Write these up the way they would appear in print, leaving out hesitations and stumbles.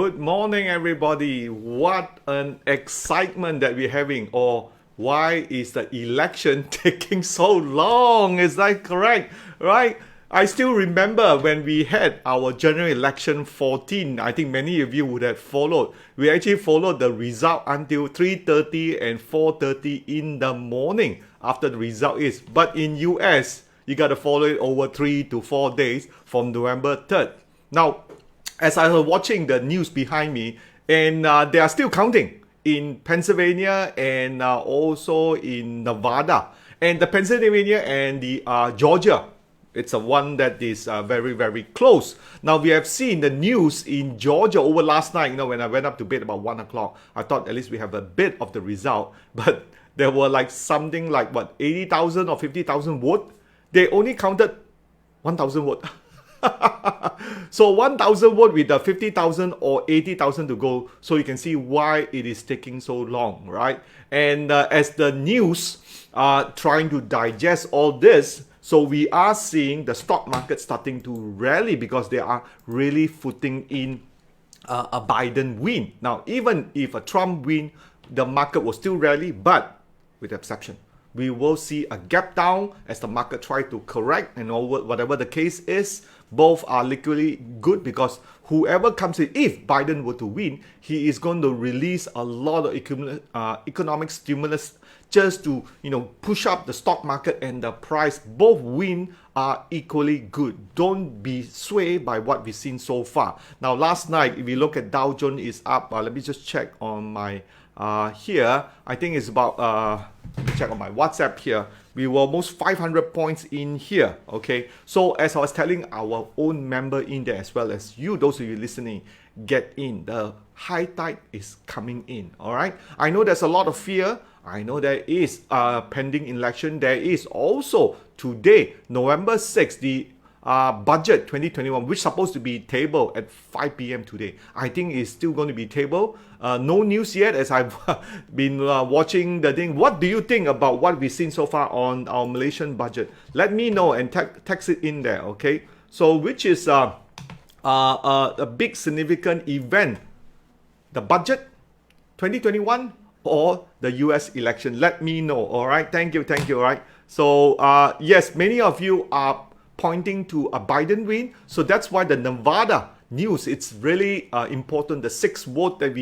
Good morning, everybody. What an excitement that we're having. Or why is the election taking so long? Is that correct? Right? I still remember when we had our general election 14. I think many of you would have followed. We actually followed the result until 3:30 and 4:30 in the morning after the result is. But in US, you got to follow it over 3 to 4 days from November 3rd. Now, as I was watching the news behind me, and they are still counting in Pennsylvania and also in Nevada. And the Pennsylvania and the Georgia, it's a one that is very, very close. Now, we have seen the news in Georgia over last night, when I went up to bed about 1 o'clock. I thought at least we have a bit of the result. But there were like something like, 80,000 or 50,000 votes? They only counted 1,000 votes. So 1,000 votes with the 50,000 or 80,000 to go. So you can see why it is taking so long, right? And as the news are trying to digest all this, so we are seeing the stock market starting to rally because they are really putting in a Biden win. Now, even if a Trump win, the market will still rally, but with exception. We will see a gap down as the market try to correct, and whatever the case is, both are liquidly good because whoever comes in, if Biden were to win, he is going to release a lot of economic stimulus just to push up the stock market and the price. Both win are equally good. Don't be swayed by what we've seen so far. Now, last night, if you look at Dow Jones is up. Let me just check on my here. I think it's about let me check on my WhatsApp here. We were almost 500 points in here. Okay, so as I was telling our own member in there, as well as you, those of you listening, get in. The high tide is coming in. All right, I know there's a lot of fear. I know there is pending election. There is also today, November 6th, the budget 2021, which is supposed to be tabled at 5 p.m. today. I think it's still going to be tabled. No news yet as I've been watching the thing. What do you think about what we've seen so far on our Malaysian budget? Let me know and text it in there, okay? So which is a big significant event? The budget 2021 or the US election? Let me know, all right? Thank you, all right? So yes, many of you are pointing to a Biden win. So that's why the Nevada news, it's really important. The 6th vote that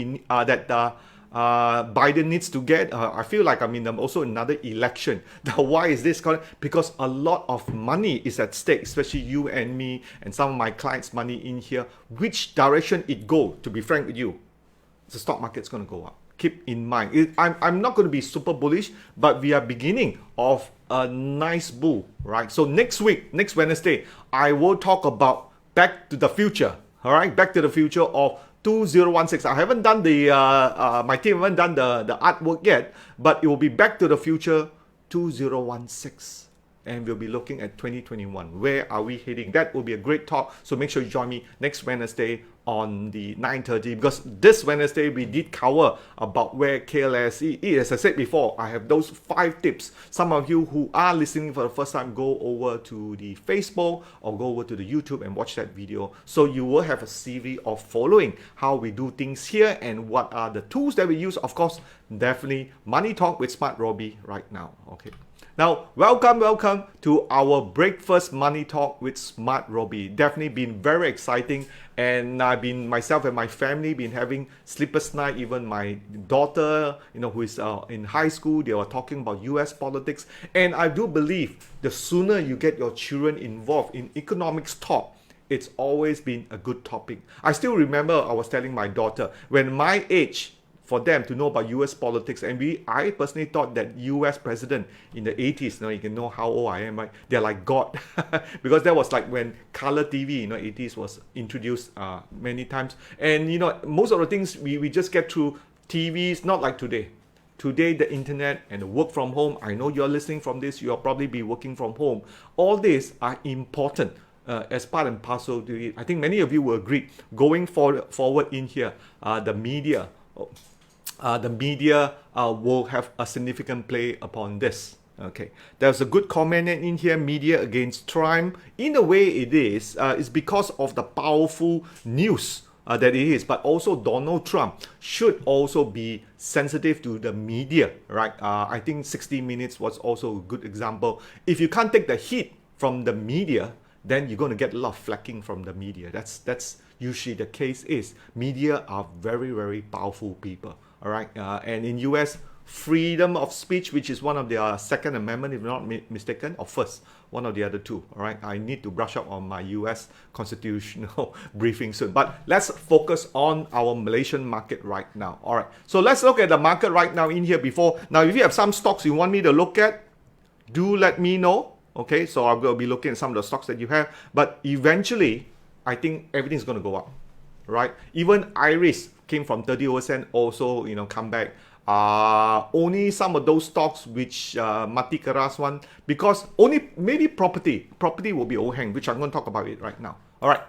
Biden needs to get. I feel like I'm also another election. Now, why is this? Because a lot of money is at stake, especially you and me and some of my clients' money in here. Which direction it go, to be frank with you, the stock market's going to go up. Keep in mind, I'm not going to be super bullish, but we are beginning of a nice bull, right? So next week, next Wednesday, I will talk about Back to the Future, all right? Back to the Future of 2016. I haven't done my team haven't done the artwork yet, but it will be Back to the Future 2016. And we'll be looking at 2021. Where are we heading? That will be a great talk. So make sure you join me next Wednesday on the 9:30, because this Wednesday we did cover about where KLSE is. As I said before, I have those 5 tips. Some of you who are listening for the first time, go over to the Facebook or go over to the YouTube and watch that video. So you will have a CV of following how we do things here and what are the tools that we use. Of course, definitely Money Talk with SmartRobie right now. Okay. Now, welcome to our breakfast Money Talk with SmartRobie. Definitely been very exciting, and I've been, myself and my family, been having sleepless night. Even my daughter, who is in high school, they were talking about US politics. And I do believe the sooner you get your children involved in economics talk, it's always been a good topic. I still remember I was telling my daughter, when my age, for them to know about US politics, and I personally thought that US president in the 80s, you can know how old I am, right? They're like God, because that was like when color TV, 80s was introduced many times, and most of the things we just get through TVs, not like today. Today, the internet and the work from home. I know you're listening from this, you'll probably be working from home. All these are important. As part and parcel to it. I think many of you will agree. Going forward in here, the media will have a significant play upon this. Okay, there's a good comment in here. Media against Trump. In a way, it is because of the powerful news that it is, but also Donald Trump should also be sensitive to the media, right? I think 60 Minutes was also a good example. If you can't take the heat from the media, then you're going to get a lot of flacking from the media. That's usually the case. Is media are very, very powerful people, all right? And in US, freedom of speech, which is one of their Second Amendment, if not mistaken, or first, one of the other two, all right? I need to brush up on my US constitutional briefing soon. But let's focus on our Malaysian market right now, all right? So let's look at the market right now in here before. Now, if you have some stocks you want me to look at, do let me know, okay? So I'm going to be looking at some of the stocks that you have. But eventually, I think everything's going to go up, right? Even Iris came from 30% also, come back. Only some of those stocks which mati keras one, because only maybe property will be overhang, which I'm going to talk about it right now. All right.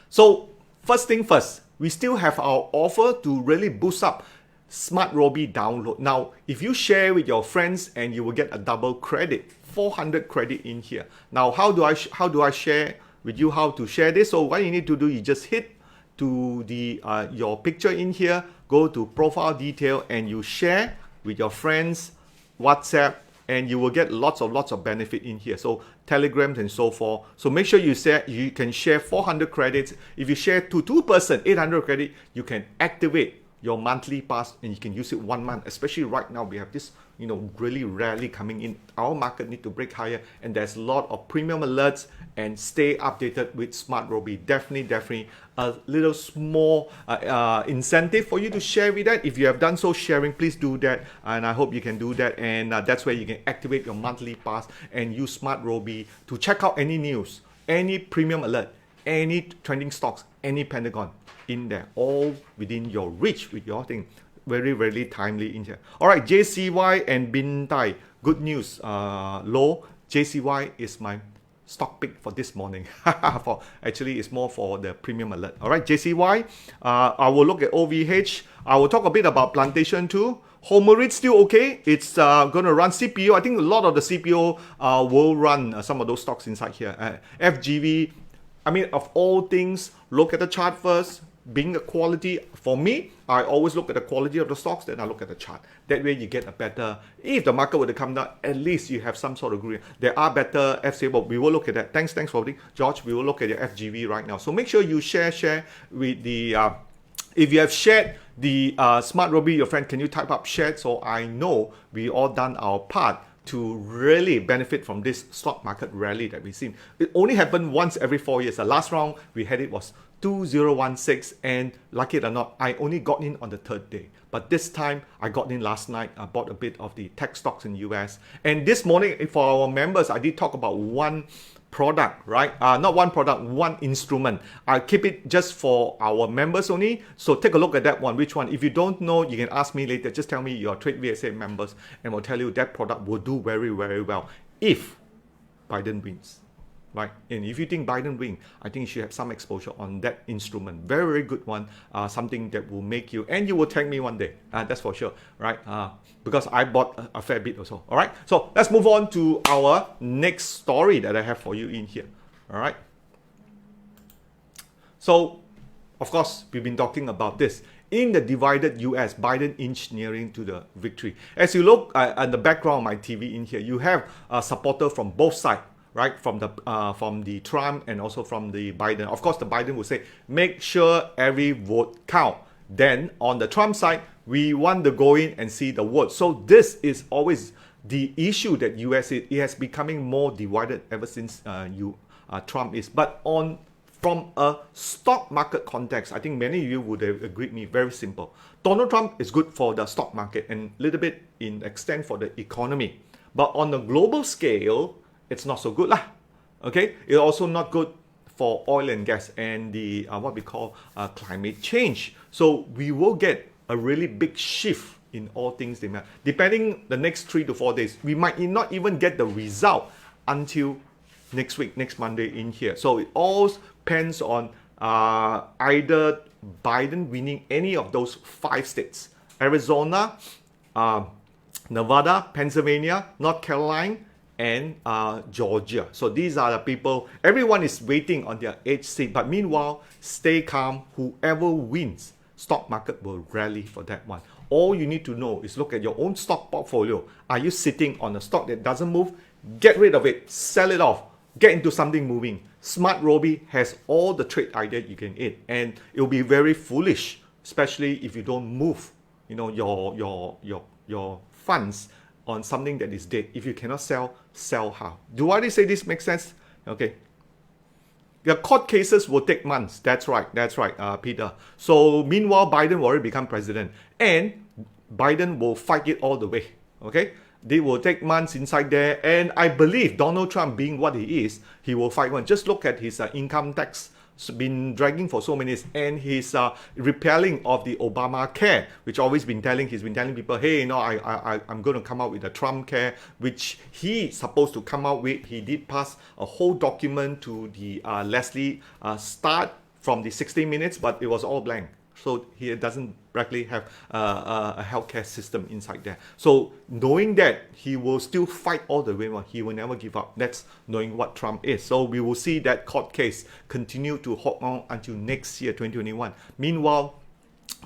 So first thing first, we still have our offer to really boost up SmartRobie download. Now, if you share with your friends, and you will get a double credit, 400 credit in here. Now, how do I share with you how to share this? So what you need to do, you just hit to the your picture in here, go to profile detail, and you share with your friends, WhatsApp, and you will get lots of benefit in here. So telegrams and so forth. So make sure you can share 400 credits. If you share to 2 person, 800 credit, you can activate your monthly pass, and you can use it 1 month. Especially right now, we have this really rarely coming in. Our market need to break higher, and there's a lot of premium alerts, and stay updated with SmartRobie. Definitely a little small incentive for you to share with that. If you have done so sharing, please do that, and I hope you can do that. And that's where you can activate your monthly pass and use SmartRobie to check out any news, any premium alert, any trending stocks, any Pentagon in there, all within your reach with your thing. Very timely in here. All right, JCY and Bintai, good news. Low. JCY is my stock pick for this morning. Actually, it's more for the premium alert. All right, JCY. I will look at OVH. I will talk a bit about Plantation too. Homerit still okay. It's going to run CPO. I think a lot of the CPO will run some of those stocks inside here. FGV. I mean, of all things, look at the chart first. Being a quality, for me, I always look at the quality of the stocks, then I look at the chart. That way you get a better, if the market were to come down, at least you have some sort of green. There are better FCA, but we will look at that. Thanks for the George. We will look at your FGV right now. So make sure you share with the, if you have shared the SmartRobie, your friend, can you type up shared, so I know we all done our part to really benefit from this stock market rally that we've seen. It only happened once every 4 years. The last round we had it was 2016, and lucky it or not, I only got in on the 3rd day. But this time, I got in last night. I bought a bit of the tech stocks in US. And this morning, for our members, I did talk about one product, right? Not one product, one instrument. I keep it just for our members only. So take a look at that one. Which one? If you don't know, you can ask me later. Just tell me your Trade VSA members, and we'll tell you that product will do very well if Biden wins. Right, and if you think Biden win, I think you should have some exposure on that instrument. Very good one. Something that will make you, and you will thank me one day. That's for sure, right? Because I bought a fair bit also. All right, so let's move on to our next story that I have for you in here. All right. So, of course, we've been talking about this. In the divided US, Biden inch nearing to the victory. As you look at the background of my TV in here, you have a supporter from both sides. Right, from the Trump and also from the Biden. Of course, the Biden will say, make sure every vote count. Then on the Trump side, we want to go in and see the vote. So this is always the issue that US is. It has becoming more divided ever since Trump is. But from a stock market context, I think many of you would have agreed with me. Very simple. Donald Trump is good for the stock market and a little bit in extent for the economy. But on the global scale, it's not so good lah. Okay, it's also not good for oil and gas and the what we call climate change. So we will get a really big shift in all things demand. Depending the next 3 to 4 days, we might not even get the result until next week, next Monday in here. So it all depends on either Biden winning any of those 5 states: Arizona, Nevada, Pennsylvania, North Carolina, and Georgia. So these are the people, everyone is waiting on their 8th seat. But meanwhile, stay calm. Whoever wins, stock market will rally for that one. All you need to know is look at your own stock portfolio. Are you sitting on a stock that doesn't move? Get rid of it. Sell it off. Get into something moving. SmartRobie has all the trade idea you can eat, and it will be very foolish, especially if you don't move, you know, your funds on something that is dead. If you cannot sell how? Do I say this makes sense? Okay. The court cases will take months. That's right, Peter. So meanwhile, Biden will already become president, and Biden will fight it all the way. Okay, they will take months inside there, and I believe Donald Trump, being what he is, he will fight one. Just look at his income tax. It's been dragging for so many years, and his repealing of the Obamacare, which he's been telling people, hey, you know, I'm going to come out with the Trump care, which he's supposed to come out with. He did pass a whole document to the Leslie start from the 60 Minutes, but it was all blank. So he doesn't practically have a healthcare system inside there. So knowing that, he will still fight all the way. He will never give up. That's knowing what Trump is. So we will see that court case continue to hold on until next year, 2021. Meanwhile,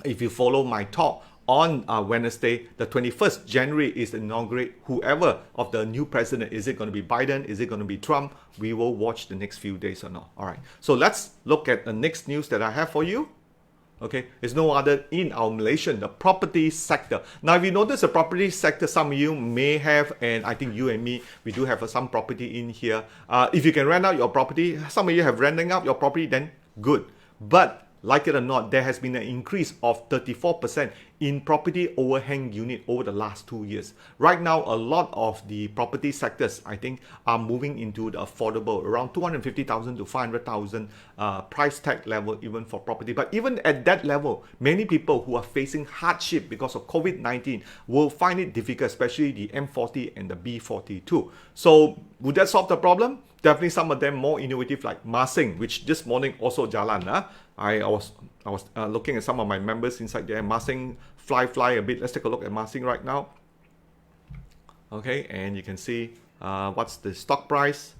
if you follow my talk on Wednesday, the 21st January is the inaugurate whoever of the new president. Is it going to be Biden? Is it going to be Trump? We will watch the next few days or not. All right. So let's look at the next news that I have for you. Okay, it's no other in our Malaysian, the property sector. Now, if you notice the property sector, some of you may have, and I think you and me, we do have some property in here. If you can rent out your property, some of you have renting out your property, then good. But like it or not, there has been an increase of 34% in property overhang unit over the last 2 years. Right now, a lot of the property sectors, I think, are moving into the affordable, around 250,000 to 500,000 price tag level even for property. But even at that level, many people who are facing hardship because of COVID-19 will find it difficult, especially the M40 and the B40 too. So would that solve the problem? Definitely some of them more innovative, like Masing, which this morning also jalan. I was looking at some of my members inside there. Masing fly a bit. Let's take a look at Masing right now. Okay, and you can see what's the stock price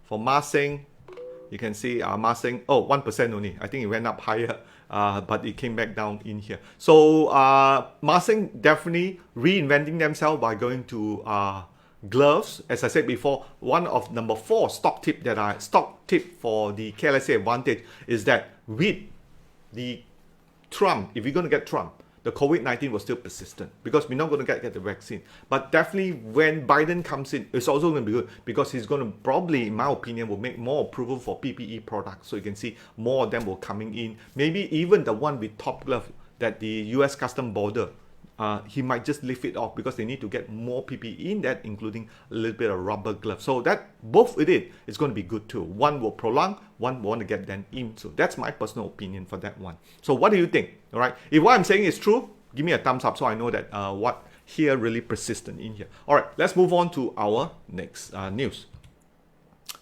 for Masing. You can see Masing, 1% only. I think it went up higher, but it came back down in here. So Masing definitely reinventing themselves by going to gloves. As I said before, one of number 4 stock tip for the KLSE advantage is that with the Trump, if you're going to get Trump, the COVID-19 was still persistent because we're not going to get the vaccine. But definitely when Biden comes in, it's also going to be good because he's going to probably, in my opinion, will make more approval for PPE products. So you can see more of them will coming in. Maybe even the one with top glove that the US custom border, he might just lift it off because they need to get more PPE in that, including a little bit of rubber gloves. So that both with it is going to be good too. One will prolong, one will want to get them in. So that's my personal opinion for that one. So what do you think? All right. If what I'm saying is true, give me a thumbs up so I know that what here really persistent in here. All right. Let's move on to our next news.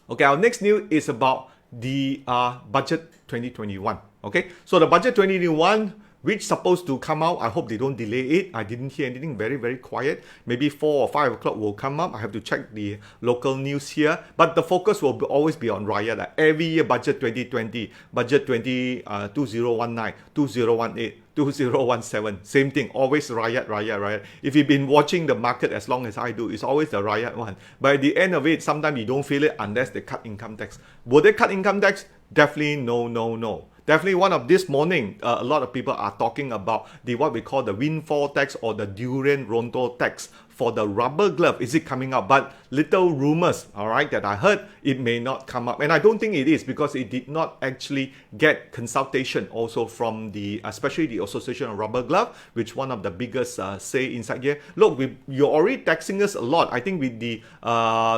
Okay. Our next news is about the budget 2021. Okay. So the budget 2021, which supposed to come out. I hope they don't delay it. I didn't hear anything. Very, very quiet. Maybe 4 or 5 o'clock will come up. I have to check the local news here. But the focus will always be on riot. Every year, budget 2020, budget 2019, 2018, 2017. Same thing. Always riot. If you've been watching the market as long as I do, it's always the riot one. But at the end of it, sometimes you don't feel it unless they cut income tax. Will they cut income tax? Definitely no. Definitely one of this morning, a lot of people are talking about the what we call the windfall tax or the durian ronto tax for the rubber glove. Is it coming up? But little rumors, all right, that I heard, it may not come up. And I don't think it is because it did not actually get consultation also from the, especially the Association of Rubber Glove, which one of the biggest say inside here. Look, you're already taxing us a lot. I think with the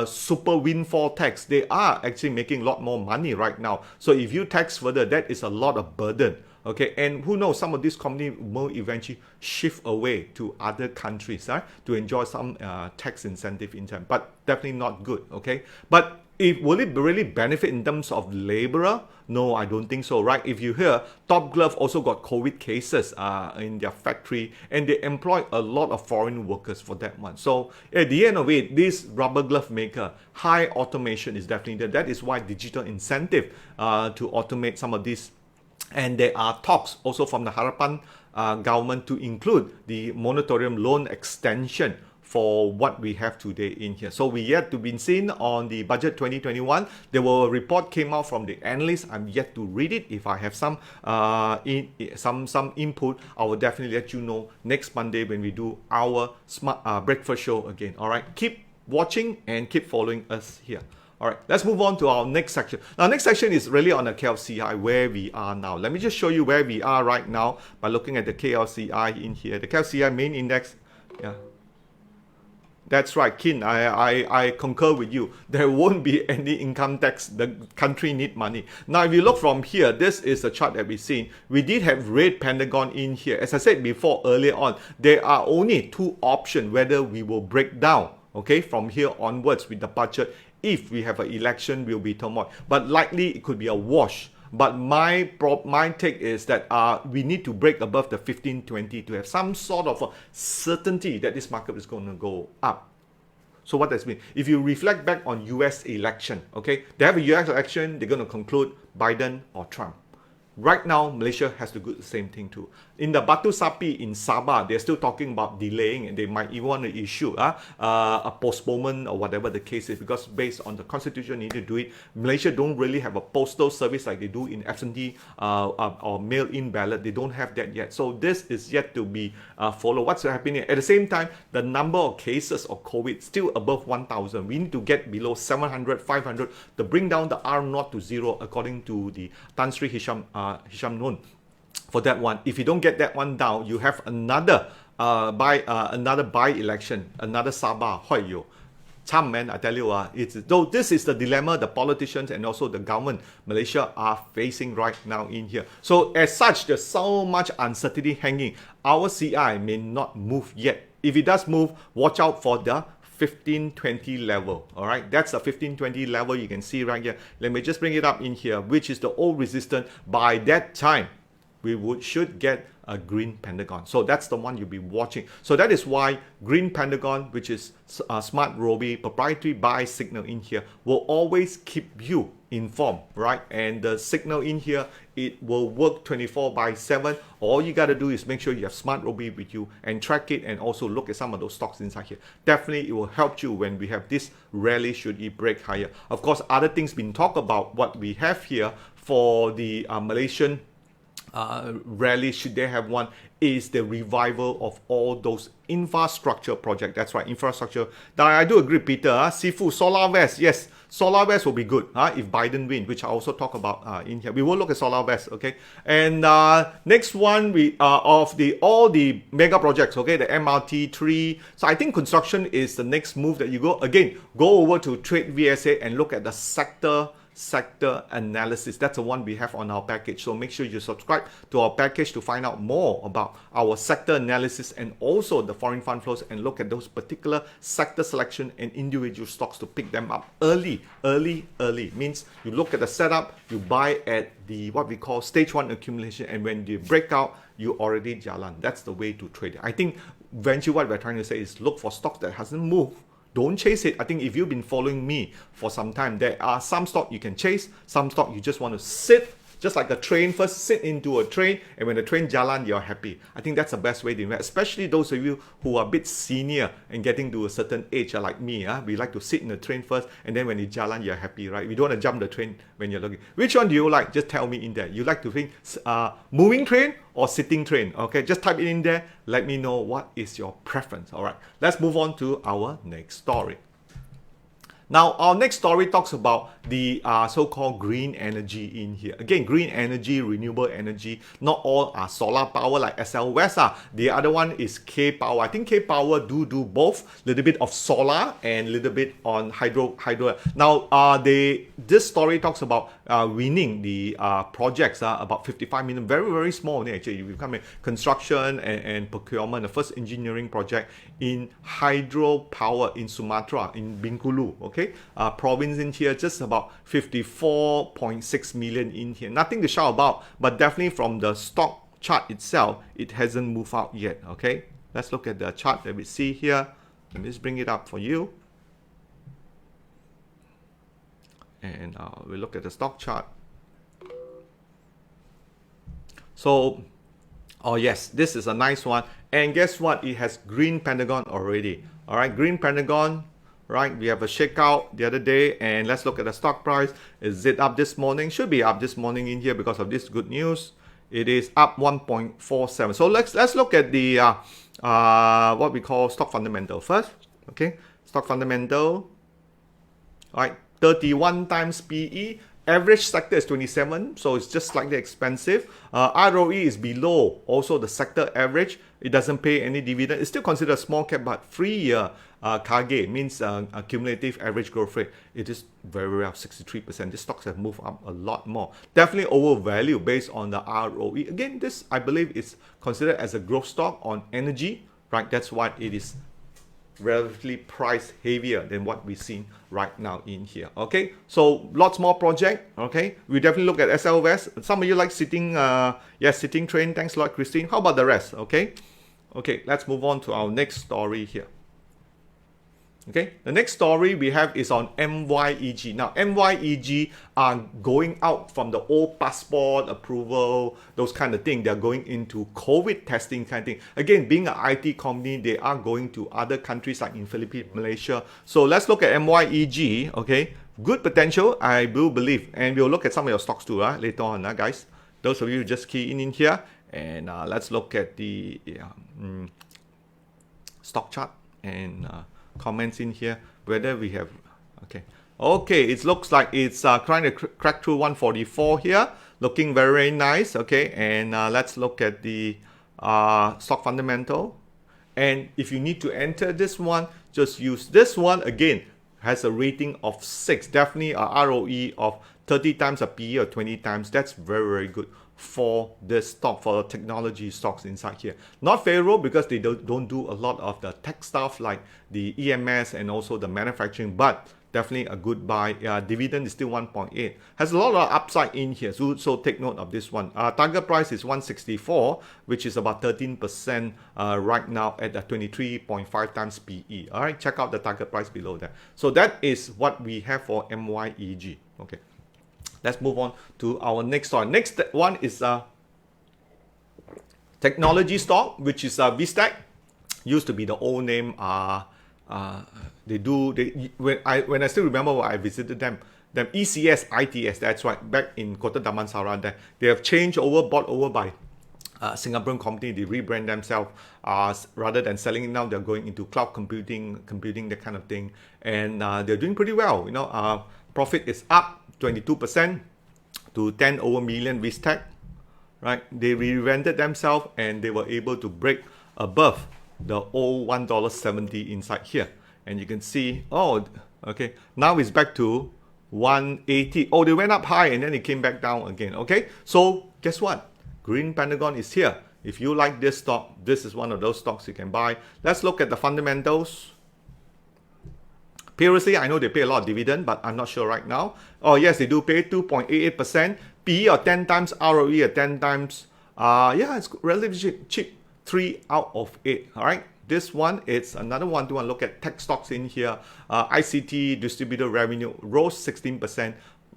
super windfall tax, they are actually making a lot more money right now. So if you tax further, that is a lot of burden. Okay, and who knows, some of these companies will eventually shift away to other countries to enjoy some tax incentive in time, but definitely not good. Okay, but Will it really benefit in terms of laborer? No, I don't think so, right? If you hear, Top Glove also got COVID cases in their factory, and they employ a lot of foreign workers for that one. So at the end of it, this rubber glove maker, high automation is definitely there. That is why digital incentive to automate some of this. And there are talks also from the Harapan government to include the moratorium loan extension for what we have today in here. So we yet to be seen on the budget 2021. There were a report came out from the analysts. I'm yet to read it. If I have some some input, I will definitely let you know next Monday when we do our smart breakfast show again. All right, keep watching and keep following us here. All right, let's move on to our next section. Now, next section is really on the KLCI, where we are now. Let me just show you where we are right now by looking at the KLCI in here. The KLCI main index, yeah. That's right, Kin. I concur with you. There won't be any income tax. The country need money. Now, if you look from here, this is the chart that we've seen. We did have red pentagon in here. As I said before, earlier on, there are only two options whether we will break down, okay, from here onwards with the budget. If we have an election, will be turmoil. But likely, it could be a wash. But my take is that we need to break above the 1520 to have some sort of a certainty that this market is going to go up. So what does it mean? If you reflect back on US election, okay, they have a US election, they're going to conclude Biden or Trump. Right now, Malaysia has to do the same thing too. In the Batu Sapi in Sabah, they're still talking about delaying, and they might even want to issue a postponement or whatever the case is, because based on the constitution, you need to do it. Malaysia don't really have a postal service like they do in absentee or mail-in ballot. They don't have that yet. So this is yet to be followed. What's happening? At the same time, the number of cases of COVID still above 1,000. We need to get below 700, 500 to bring down the R0 to zero, according to the Tan Sri Hisham Nun. For that one, if you don't get that one down, you have another by-election, another Sabah. Hoyo. Cham, man, I tell you, though this is the dilemma the politicians and also the government Malaysia are facing right now in here. So as such, there's so much uncertainty hanging. Our CI may not move yet. If it does move, watch out for the 1520 level. All right, that's the 1520 level you can see right here. Let me just bring it up in here, which is the old resistance. By that time, we should get a green pentagon. So that's the one you'll be watching. So that is why green pentagon, which is SmartRobie proprietary buy signal in here, will always keep you informed, right? And the signal in here, it will work 24/7. All you got to do is make sure you have SmartRobie with you and track it, and also look at some of those stocks inside here. Definitely, it will help you when we have this rally should it break higher. Of course, other things been talked about. What we have here for the Malaysian rally, should they have one, is the revival of all those infrastructure projects. That's right, infrastructure. Now, I do agree, Peter. Sifu, Solar West, yes, Solar West will be good if Biden win, which I also talk about in here. We will look at Solar West, okay. And next one, we of all the mega projects, okay, the MRT3. So I think construction is the next move that you go. Again, go over to Trade VSA and look at the sector analysis. That's the one we have on our package. So make sure you subscribe to our package to find out more about our sector analysis and also the foreign fund flows, and look at those particular sector selection and individual stocks to pick them up early. Means you look at the setup, you buy at the what we call stage 1 accumulation, and when you break out, you already jalan. That's the way to trade it. I think eventually what we're trying to say is look for stocks that hasn't moved. Don't chase it. I think if you've been following me for some time, there are some stock you can chase, some stock you just want to sit, just like a train, first sit into a train, and when the train jalan, you're happy. I think that's the best way to invest, especially those of you who are a bit senior and getting to a certain age, like me. We like to sit in the train first, and then when it jalan, you're happy, right? We don't want to jump the train when you're looking. Which one do you like? Just tell me in there. You like to think moving train or sitting train? Okay, just type it in there. Let me know what is your preference. All right, let's move on to our next story. Now, our next story talks about the so-called green energy in here. Again, green energy, renewable energy. Not all are solar power like SL West. The other one is K Power. I think K Power do both. Little bit of solar and little bit on hydro. Now, this story talks about winning the projects. About 55 million. Very, very small. Actually, you become a construction and procurement. The first engineering project in hydro power in Sumatra, in Bengkulu. Okay. okay? Province in here, just about 54.6 million in here. Nothing to shout about, but definitely from the stock chart itself, it hasn't moved out yet, okay? Let's look at the chart that we see here. Let me just bring it up for you. And we'll look at the stock chart. So, oh yes, this is a nice one. And guess what? It has green pentagon already. All right, green pentagon, right? We have a shakeout the other day. And let's look at the stock price. Is it up this morning? Should be up this morning in here because of this good news. It is up 1.47. So let's look at the what we call stock fundamental first. Okay, stock fundamental. All right, 31 times PE. Average sector is 27, so it's just slightly expensive. ROE is below also the sector average. It doesn't pay any dividend. It's still considered a small cap, but 3-year CAGR means cumulative average growth rate. It is very well, 63%. These stocks have moved up a lot more. Definitely overvalued based on the ROE. Again, this I believe is considered as a growth stock on energy, right? That's why it is relatively price heavier than what we've seen right now in here. Okay, so lots more project. Okay, we definitely look at SLS. Some of you like sitting sitting train. Thanks a lot, Christine. How about the rest? Okay, let's move on to our next story here. Okay, the next story we have is on MyEG. Now, MyEG are going out from the old passport approval, those kind of thing. They're going into COVID testing kind of thing. Again, being an IT company, they are going to other countries like in Philippines, Malaysia. So let's look at MyEG. Okay, good potential, I do believe. And we'll look at some of your stocks too later on, guys. Those of you who just key in here. And let's look at the stock chart and comments in here whether we have okay, it looks like it's trying to crack through 144 here, looking very nice. Okay, and let's look at the stock fundamental. And if you need to enter this one, just use this one. Again, has a rating of 6, definitely a ROE of 30 times a PE or 20 times. That's very good for this stock, for the technology stocks inside here. Not favorable because they don't do a lot of the tech stuff like the EMS and also the manufacturing, but definitely a good buy. Dividend is still 1.8. Has a lot of upside in here, so take note of this one. Target price is 164, which is about 13% right now at 23.5 times PE. All right, check out the target price below that. So that is what we have for MyEG. Okay. Let's move on to our next story. Next one is technology stock, which is VStack. Used to be the old name. When I still remember when I visited them ECS, ITS. That's right. Back in Kota Damansara, there they have changed over, bought over by Singaporean company. They rebrand themselves. Rather than selling it now, they're going into cloud computing, that kind of thing, and they're doing pretty well. Profit is up 22% to 10 over million VStack, right? They reinvented themselves and they were able to break above the old $1.70 inside here. And you can see, oh, okay, now it's back to 180. Oh, they went up high and then it came back down again. Okay, so guess what? Green Pentagon is here. If you like this stock, this is one of those stocks you can buy. Let's look at the fundamentals. Previously, I know they pay a lot of dividend, but I'm not sure right now. Oh, yes, they do pay 2.88%. PE or 10 times, ROE or 10 times. Yeah, it's relatively cheap. 3 out of 8. All right. This one, it's another one to look at tech stocks in here. ICT distributor revenue rose 16%.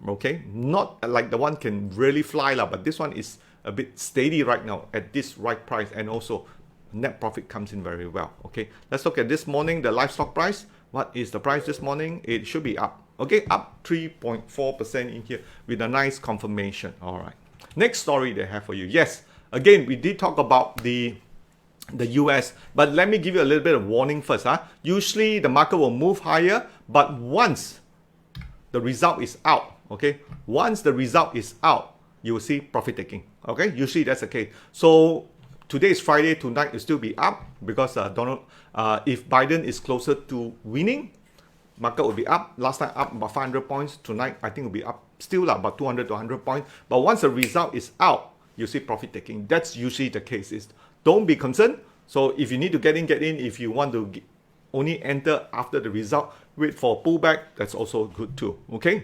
Okay, not like the one can really fly, but this one is a bit steady right now at this right price, and also net profit comes in very well. Okay, let's look at this morning, the livestock price. What is the price this morning? It should be up. Okay, up 3.4% in here with a nice confirmation. All right. Next story they have for you. Yes, again, we did talk about the US, but let me give you a little bit of warning first. Usually the market will move higher, but once the result is out, okay, once the result is out, you will see profit taking. Okay, usually that's the case. So today is Friday, tonight will still be up because if Biden is closer to winning, market will be up. Last time up about 500 points. Tonight I think will be up still about 200 to 100 points. But once the result is out, you see profit taking. That's usually the case. Don't be concerned. So if you need to get in. If you want to only enter after the result, wait for pullback, that's also good too. Okay.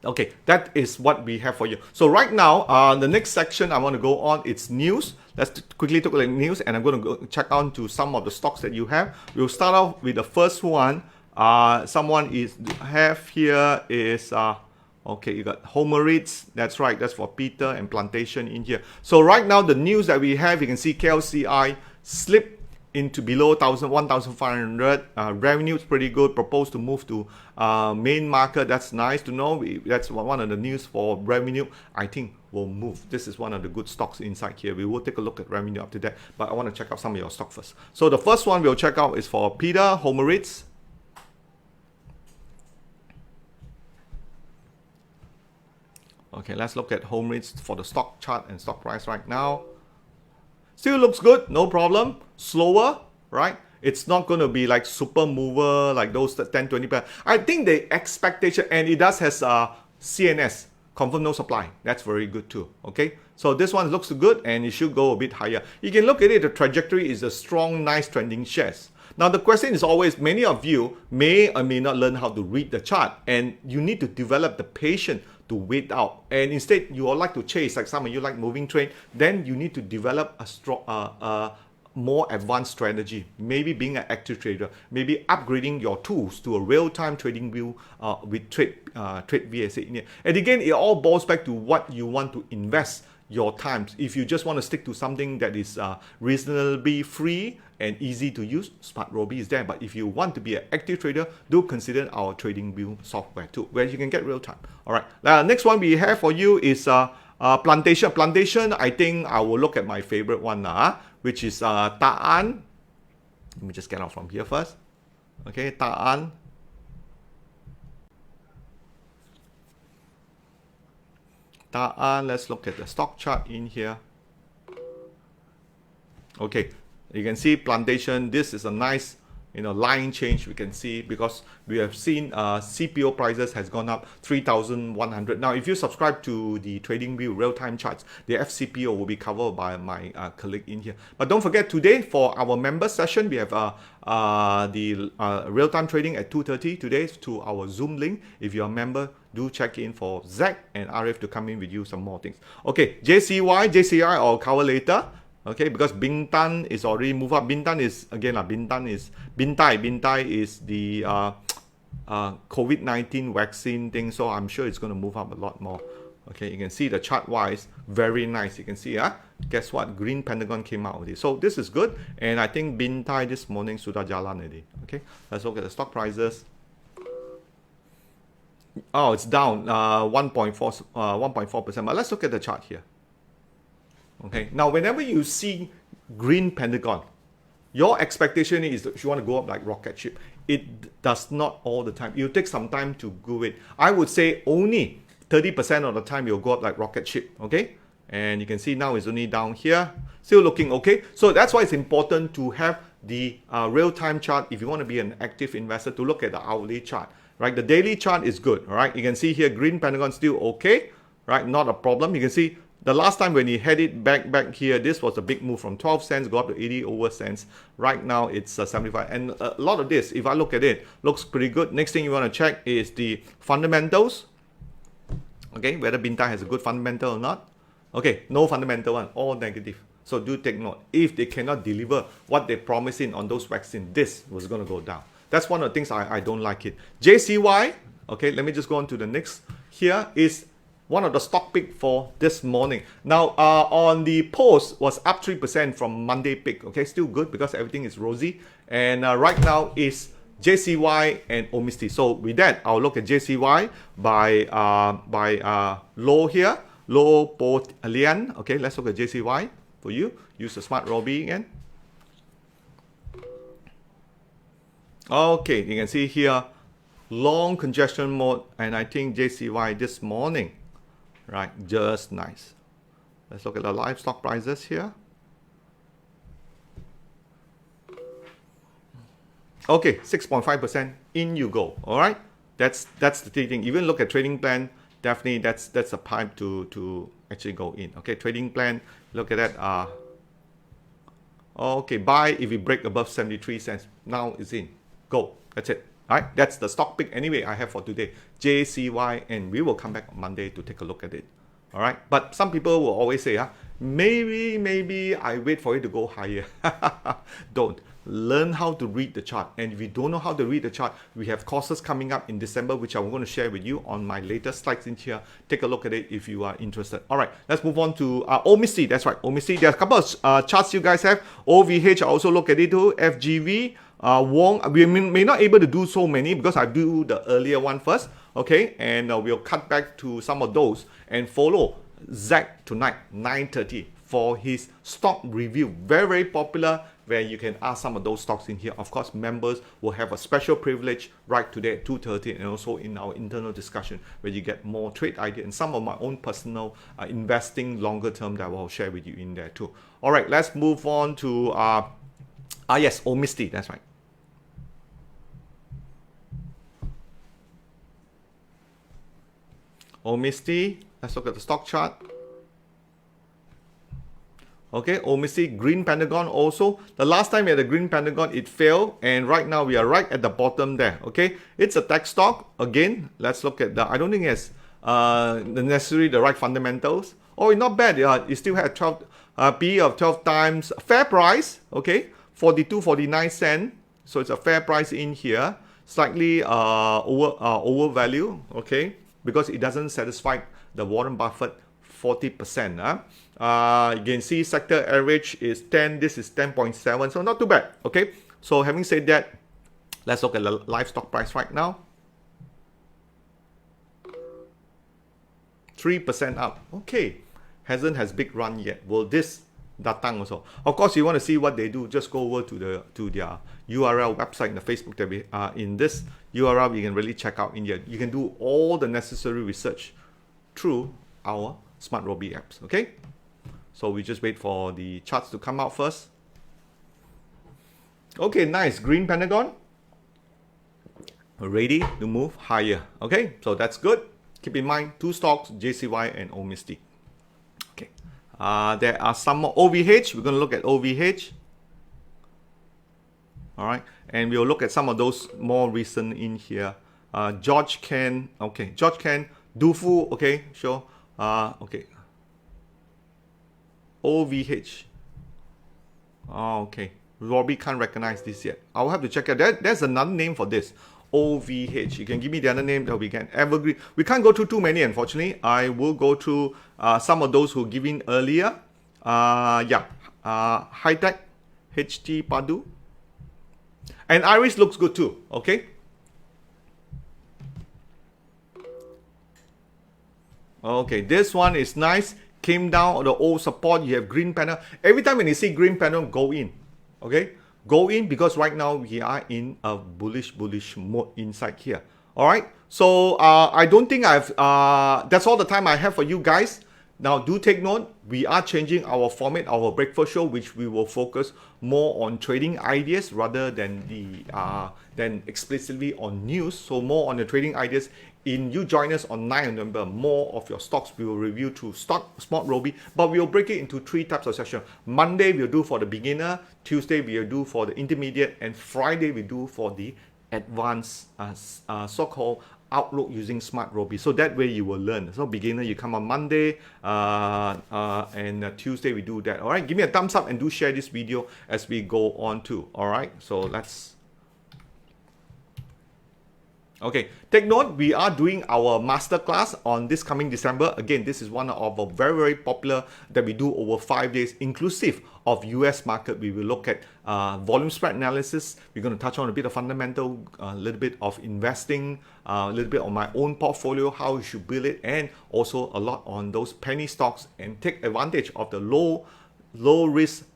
Okay, that is what we have for you. So right now, the next section I want to go on, it's news. Let's quickly talk about news, and I'm going to go check on to some of the stocks that you have. We'll start off with the first one. Someone have here is okay, you got Homerids. That's right, that's for Peter and Plantation in here. So right now, the news that we have, you can see KLCI slipped into below 1,500. Revenue is pretty good. Proposed to move to main market. That's nice to know. That's one of the news for revenue. I think will move. This is one of the good stocks inside here. We will take a look at revenue after that. But I want to check out some of your stock first. So the first one we'll check out is for Peter Homerids. Okay, let's look at Homerids for the stock chart and stock price right now. Still looks good, no problem. Slower, right? It's not going to be like super mover like those 10-20%. I think the expectation, and it does has CNS, confirm no supply. That's very good too. Okay, so this one looks good and it should go a bit higher. You can look at it, the trajectory is a strong, nice trending shares. Now the question is always, many of you may or may not learn how to read the chart, and you need to develop the patience to wait out, and instead you all like to chase, like some of you like moving trade. Then you need to develop a strong more advanced strategy, maybe being an active trader, maybe upgrading your tools to a real-time trading view with trade VSA in here. And again, it all boils back to what you want to invest your time. If you just want to stick to something that is reasonably free and easy to use, SmartRobie is there. But if you want to be an active trader, do consider our TradingView software too, where you can get real time. All right. Next one we have for you is Plantation. Plantation, I think I will look at my favorite one now, which is Ta'an. Let me just get out from here first. Okay, Ta'an. Let's look at the stock chart in here. Okay, you can see Plantation. This is a nice, line change. We can see because we have seen CPO prices has gone up 3,100. Now, if you subscribe to the TradingView real-time charts, the FCPO will be covered by my colleague in here. But don't forget, today for our member session, we have the real-time trading at 2:30 today to our Zoom link. If you're a member, do check in for Zac and Arif to come in with you some more things. Okay, JCI I'll cover later. Okay, because Bintan is already moved up. Bintan is, again, Bintai is the COVID-19 vaccine thing. So I'm sure it's going to move up a lot more. Okay, you can see the chart wise, very nice. You can see, guess what? Green Pentagon came out with it. So this is good. And I think Bintai this morning sudah jalan already. Okay, let's look at the stock prices. Oh, it's down 1.4%. But let's look at the chart here. Okay, now whenever you see Green Pentagon, your expectation is that you want to go up like rocket ship. It does not all the time. It'll take some time to go it. I would say only 30% of the time you'll go up like rocket ship. Okay, and you can see now it's only down here, still looking okay. So that's why it's important to have the real-time chart if you want to be an active investor, to look at the hourly chart. Right, the daily chart is good. All right, you can see here Green Pentagon still okay. Right, not a problem. You can see the last time when he had it back here, this was a big move from 12 cents, go up to 80 over cents. Right now it's 75. And a lot of this, if I look at it, looks pretty good. Next thing you want to check is the fundamentals. Okay, whether Bintai has a good fundamental or not. Okay, no fundamental one, all negative. So do take note. If they cannot deliver what they promised in on those vaccines, this was going to go down. That's one of the things I don't like it. JCY, okay, let me just go on to the next. Here is one of the stock pick for this morning. Now, on the post was up 3% from Monday pick. Okay, still good because everything is rosy. And right now is JCY and OMesti. So with that, I'll look at JCY by low here, low Port Lian. Okay, let's look at JCY for you. Use the SmartRobie again. Okay, you can see here, long congestion mode, and I think JCY this morning, right, just nice. Let's look at the live stock prices here. Okay, 6.5%, in you go. All right, that's the thing. Even look at trading plan, definitely that's a pipe to actually go in. Okay, trading plan, look at that. Okay, buy if we break above 73 cents. Now it's in. Go. That's it. All right, that's the stock pick anyway I have for today, JCY, and we will come back on Monday to take a look at it. All right, but some people will always say, maybe I wait for it to go higher. Don't. Learn how to read the chart. And if you don't know how to read the chart, we have courses coming up in December, which I'm going to share with you on my latest slides in here. Take a look at it if you are interested. All right, let's move on to OMesti. That's right, OMesti. There's a couple of charts you guys have. OVH, I also look at it too. FGV, Wong. We may not able to do so many because I do the earlier one first. Okay, and we'll cut back to some of those and follow Zac tonight, 9:30, for his stock review. Very, very popular, where you can ask some of those stocks in here. Of course, members will have a special privilege right today at 2:30, and also in our internal discussion where you get more trade idea and some of my own personal investing longer term that I will share with you in there too. All right, let's move on to yes, OMesti. That's right. OMesti. Let's look at the stock chart. Okay, OMesti, Green Pentagon also. The last time we had a Green Pentagon, it failed. And right now we are right at the bottom there. Okay, it's a tech stock. Again, let's look at the, I don't think it has the right fundamentals. Oh, not bad. It still had 12 PE of 12 times. Fair price. Okay, 42.49 cents. So it's a fair price in here. Slightly over value. Okay, because it doesn't satisfy the Warren Buffett 40%. You can see sector average is 10. This is 10.7. So not too bad. Okay. So having said that, let's look at the live stock price right now. 3% up. Okay. Hasn't has big run yet. Will this datang also? Of course, you want to see what they do. Just go over to their URL website in the Facebook that we in this URL. You can really check out in here. You can do all the necessary research through our SmartRobie apps. Okay. So we just wait for the charts to come out first. Okay, nice. Green Pentagon. Ready to move higher. Okay, so that's good. Keep in mind, two stocks, JCY and OMesti. Okay. There are some more OVH. We're going to look at OVH. All right. And we'll look at some of those more recent in here. George Ken. Okay. George Ken. Dufu. Okay, sure. Okay. OVH. Oh, okay. Robie can't recognize this yet. I'll have to check it. There's another name for this. OVH. You can give me the other name that we can. Evergreen. We can't go through too many, unfortunately. I will go through some of those who given earlier. Yeah. High Tech. HT Padu. And Iris looks good too. Okay. Okay. This one is nice. Came down the old support. You have green panel. Every time when you see green panel, go in. Okay, go in because right now we are in a bullish mode inside here. All right. So I don't think I've. That's all the time I have for you guys. Now do take note. We are changing our format, our breakfast show, which we will focus more on trading ideas rather than than explicitly on news. So more on the trading ideas. You join us on 9 November, more of your stocks we will review through SmartRobie, but we will break it into 3 types of sessions. Monday we'll do for the beginner, Tuesday we'll do for the intermediate, and Friday we do for the advanced so-called outlook using SmartRobie. So that way you will learn. So beginner, you come on Monday, and Tuesday we do that. All right, give me a thumbs up and do share this video as we go on too. All right, so let's. Okay, take note, we are doing our masterclass on this coming December. Again, this is one of our very, very popular that we do over 5 days, inclusive of US market. We will look at volume spread analysis. We're going to touch on a bit of fundamental, a little bit of investing, a little bit on my own portfolio, how you should build it, and also a lot on those penny stocks and take advantage of the low risk,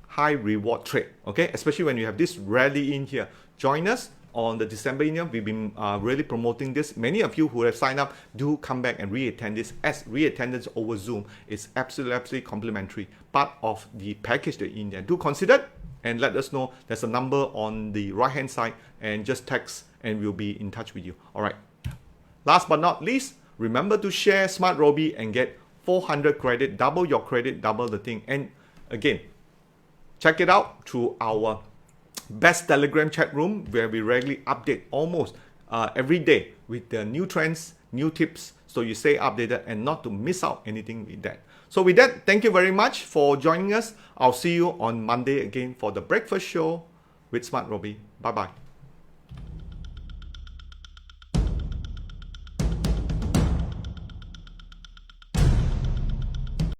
high reward trade. Okay, especially when you have this rally in here. Join us on the December year. We've been really promoting this. Many of you who have signed up do come back and re-attend this, as re-attendance over Zoom is absolutely complimentary, part of the package that in there. Do consider and let us know. There's a number on the right hand side, and just text and we'll be in touch with you. All right, last but not least, remember to share SmartRobie and get 400 credit, double your credit, double the thing. And again, check it out through our best Telegram chat room where we regularly update almost every day with the new trends, new tips, so you stay updated and not to miss out anything with that. So with that, thank you very much for joining us. I'll see you on Monday again for the breakfast show with SmartRobie. Bye-bye.